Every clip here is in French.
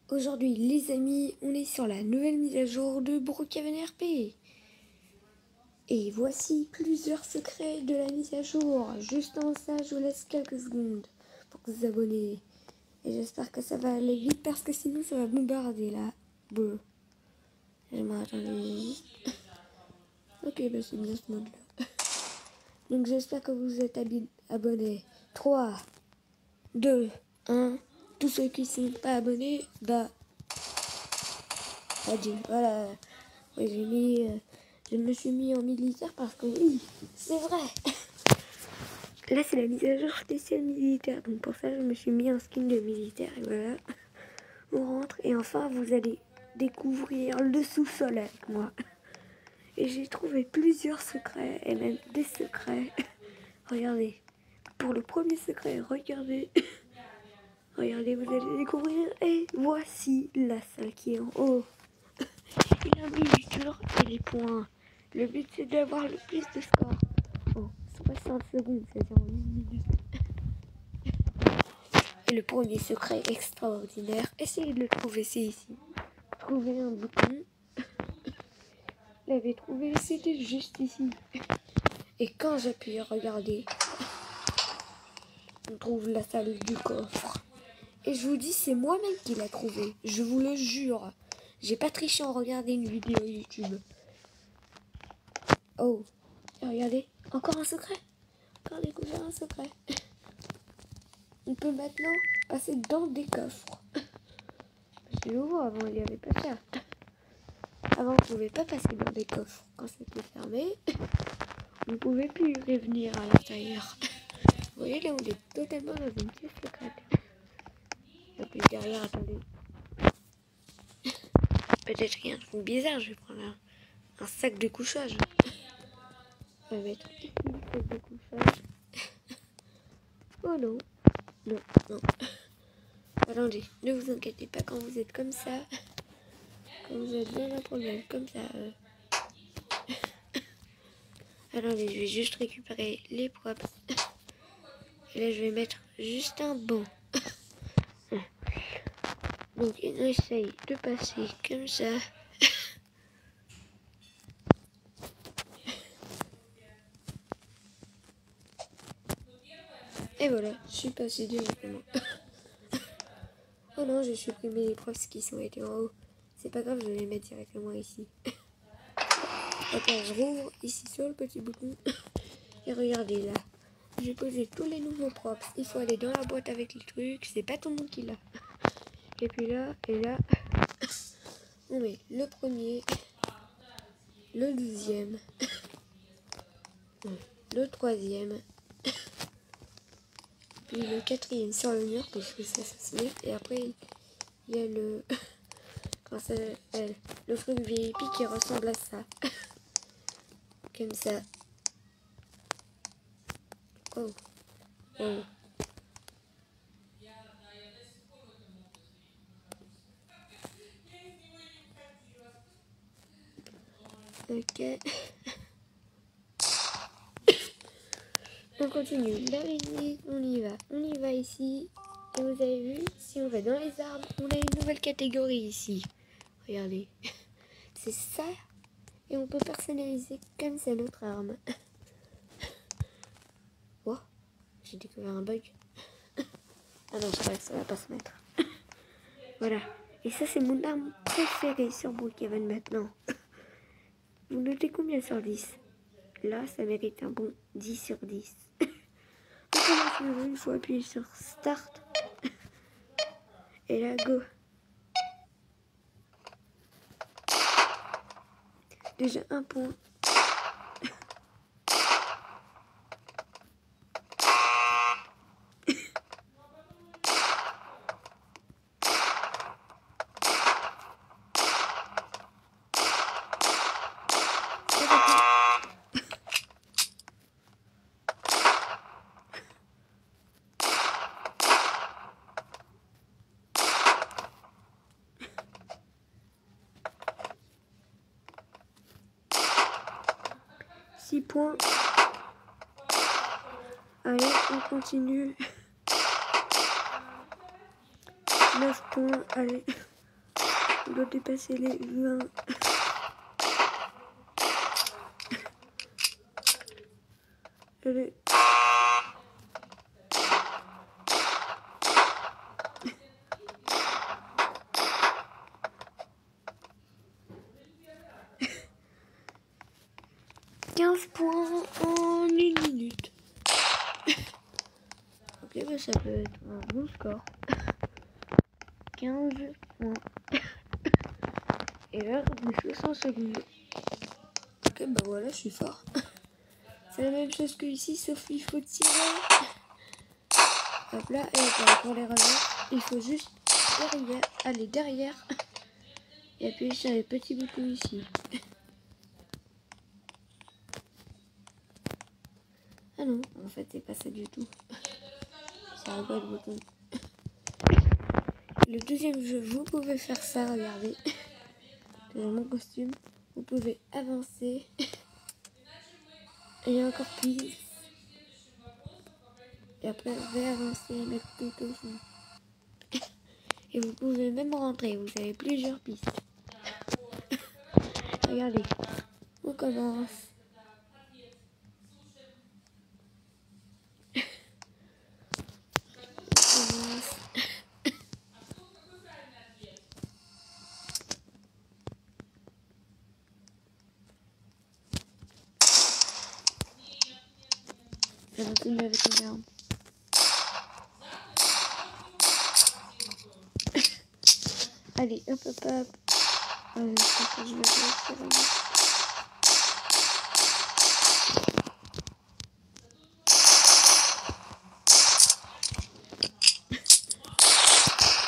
Aujourd'hui les amis, on est sur la nouvelle mise à jour de Brookhaven RP. Et voici plusieurs secrets de la mise à jour. Juste avant ça, je vous laisse quelques secondes pour vous abonner. Et j'espère que ça va aller vite parce que sinon ça va bombarder là. Bon. Je m'attendais. Ok, bah c'est bien ce mode là. Donc j'espère que vous êtes abonnés. 3, 2, 1. Tous ceux qui sont pas abonnés, bah... Voilà. Oui, je me suis mis en militaire parce que oui, c'est vrai. Là, c'est la mise à jour spéciale militaire. Donc pour ça, je me suis mis en skin de militaire. Et voilà. On rentre et enfin, vous allez découvrir le sous-sol avec moi. Et j'ai trouvé plusieurs secrets et même des secrets. Regardez. Pour le premier secret, regardez. Regardez, vous allez découvrir. Et voici la salle qui est en haut. Il a mis les tours et les points. Le but c'est d'avoir le plus de score. En 60 secondes, c'est-à-dire en 1 minute. Et le premier secret extraordinaire, essayez de le trouver, c'est ici. Trouvez un bouton. L'avez trouvé, c'était juste ici. Et quand j'appuie, regardez, on trouve la salle du coffre. Et je vous dis, c'est moi-même qui l'a trouvé. Je vous le jure. J'ai pas triché en regardant une vidéo YouTube. Oh, regardez, encore un secret. Encore découvert un secret. On peut maintenant passer dans des coffres. C'est nouveau, avant il n'y avait pas ça. Avant on ne pouvait pas passer dans des coffres. Quand c'était fermé, on ne pouvait plus revenir à l'intérieur. Vous voyez là on est totalement dans une pièce secrète. Et puis derrière, attendez. Peut-être qu'il y a un truc bizarre, je vais prendre un sac de couchage. On va mettre ici le sac de couchage. Oh non, non, non. Attendez, ne vous inquiétez pas quand vous êtes comme ça. Quand vous êtes dans un problème comme ça. Attendez, je vais juste récupérer les props. Et là, je vais mettre juste un banc. Donc, on essaye de passer comme ça. Et voilà, je suis passé directement. Oh non, j'ai supprimé les props qui sont été en haut. C'est pas grave, je vais les mettre directement ici. Attends, je rouvre ici sur le petit bouton. Et regardez là. J'ai posé tous les nouveaux props. Il faut aller dans la boîte avec les trucs. C'est pas tout le monde qui l'a. Et puis là, et là, on met le premier, le 12e, le 3e, puis le 4e sur le mur, parce que ça se met. Et après, il y a le... Comment ça s'appelle ? Le truc VIP qui ressemble à ça. Comme ça. Oh. Oh. Ok. On continue. L'araignée, on y va. On y va ici. Et vous avez vu, si on va dans les arbres, on a une nouvelle catégorie ici. Regardez. C'est ça. Et on peut personnaliser comme ça notre arme. Oh, j'ai découvert un bug. Ah non, ça va pas se mettre. Voilà. Et ça, c'est mon arme préférée sur Brookhaven maintenant. Vous notez combien sur 10? Là, ça mérite un bon 10 sur 10. On commence, il faut appuyer sur Start. Et là, go. Déjà un point. Six points. Allez, on continue. 9 points, allez. On doit dépasser les 20. Allez. Points en 1 minute. Ok, bah ça peut être un bon score. 15 points. Et là, on est 60 secondes. Ok, bah voilà, je suis fort. C'est la même chose que ici, sauf qu'il faut tirer. Hop là, et hop, pour les revers, il faut juste derrière, aller derrière et appuyer sur les petits boutons ici. Ah non, en fait, c'est pas ça du tout. C'est un pas de bouton. Le deuxième jeu, vous pouvez faire ça, regardez. C'est dans mon costume. Vous pouvez avancer. Et encore plus. Et après, vous pouvez avancer et mettre tout au fond. Et vous pouvez même rentrer. Vous avez plusieurs pistes. Regardez. On commence. Je continue avec les armes. Allez, hop, hop, hop. Allez, je pense que je vais réussir à mettre.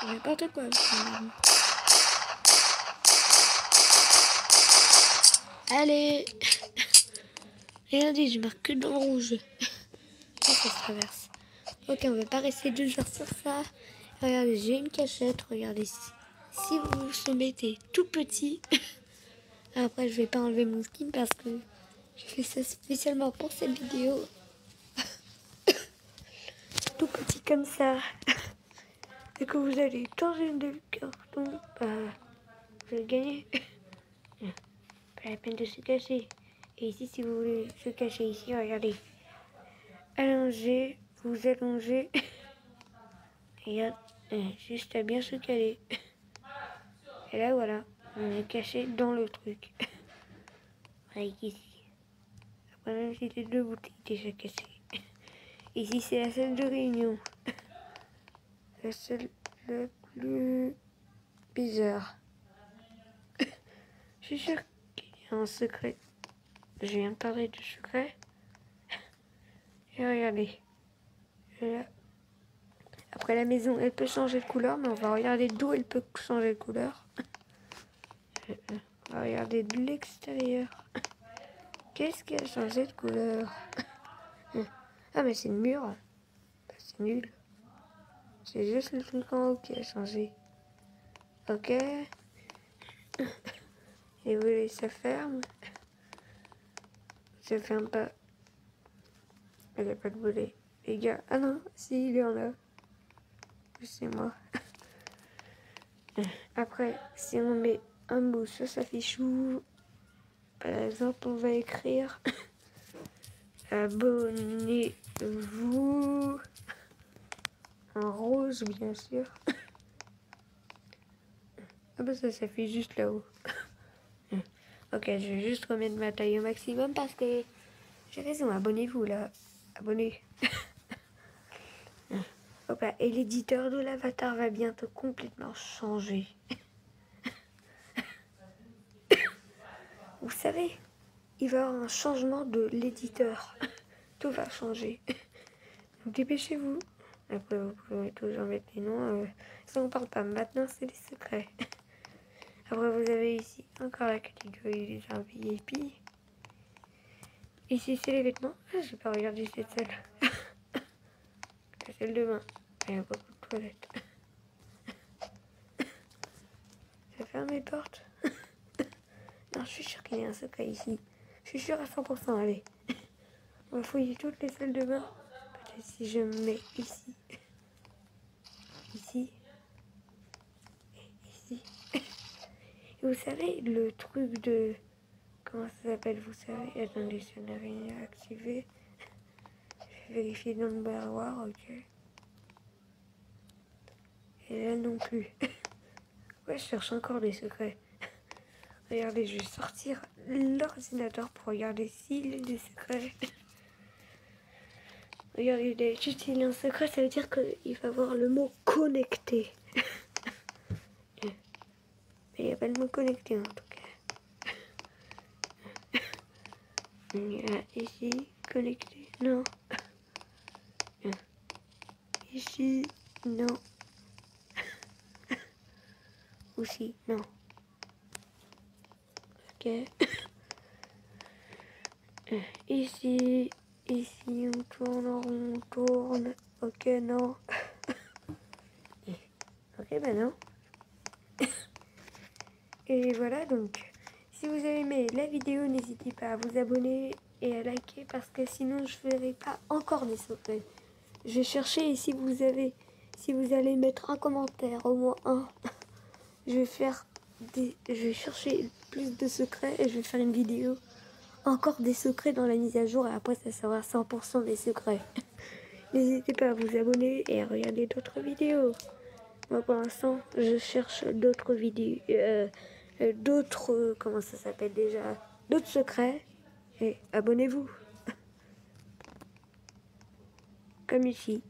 N'importe quoi. Allez. Regardez, je marque que dans le rouge. Ça se traverse. Ok, on va pas rester 2 heures sur ça. Regardez, j'ai une cachette. Regardez, si vous vous mettez tout petit. Après, je vais pas enlever mon skin parce que je fais ça spécialement pour cette vidéo. Tout petit comme ça. Et que vous allez changer de carton, bah, vous allez gagner. Pas la peine de se cacher. Et ici, si vous voulez se cacher ici, regardez. Allongez, vous allongez. Et juste à bien se caler. Et là, voilà, on est caché dans le truc. Avec ici. Après, même si les 2 boutiques déjà cassées. Ici, c'est la salle de réunion. La salle la plus bizarre. Je suis sûre qu'il y a un secret. Je viens de parler de secret. Et regardez. Et là. Après, la maison, elle peut changer de couleur, mais on va regarder d'où elle peut changer de couleur. On va regarder de l'extérieur. Qu'est-ce qui a changé de couleur? Ah, mais c'est le mur. C'est nul. C'est juste le truc en haut qui a changé. Ok. Et vous voulez, ça ferme. Ça ferme pas. Il n'y a pas de volet. Les gars. Ah non, si, il est en a. C'est moi. Après, si on met un mot, ça s'affiche où? Par exemple, on va écrire abonnez-vous en rose, bien sûr. Ah bah ça s'affiche juste là-haut. Ok, je vais juste remettre ma taille au maximum parce que j'ai raison, abonnez-vous là. Abonnez. Hop là. Et l'éditeur de l'avatar va bientôt complètement changer. Vous savez, il va y avoir un changement de l'éditeur. Tout va changer. Donc dépêchez-vous. Après, vous pouvez toujours mettre les noms. Ça, on parle pas. Maintenant, c'est les secrets. Après, vous avez ici encore la catégorie des arts VIP. Ici, c'est les vêtements. Ah, j'ai pas regardé cette salle. La salle de bain. Il y a beaucoup de toilettes. Ça ferme les portes. Non, je suis sûre qu'il y a un secret ici. Je suis sûre à 100%. Allez. On va fouiller toutes les salles de bain. Peut-être si je me mets ici. Ici. Et ici. vous savez, le truc de... Comment ça s'appelle, vous savez? Attendez, ça n'a rien activé. Je vais vérifier dans le baroir, ok. Et là non plus. Ouais, je cherche encore des secrets. Regardez, je vais sortir l'ordinateur pour regarder s'il y a des secrets. Regardez, juste il y a un secret, ça veut dire qu'il va avoir le mot connecté. Mais il n'y a pas le mot connecté en tout cas. Il y a ici, connecté, non. Ici, non. Aussi, non. Ok. Ici, on tourne, on tourne. Ok, non. Ok, ben non. Et voilà, donc, si vous avez aimé la vidéo, n'hésitez pas à vous abonner et à liker parce que sinon je ne ferai pas encore des secrets. Je vais chercher et si vous allez mettre un commentaire, au moins un, je vais chercher plus de secrets et je vais faire une vidéo. Encore des secrets dans la mise à jour et après ça sera 100% des secrets. N'hésitez pas à vous abonner et à regarder d'autres vidéos. Moi pour l'instant je cherche d'autres vidéos, comment ça s'appelle déjà, d'autres secrets et abonnez-vous. Comme ici.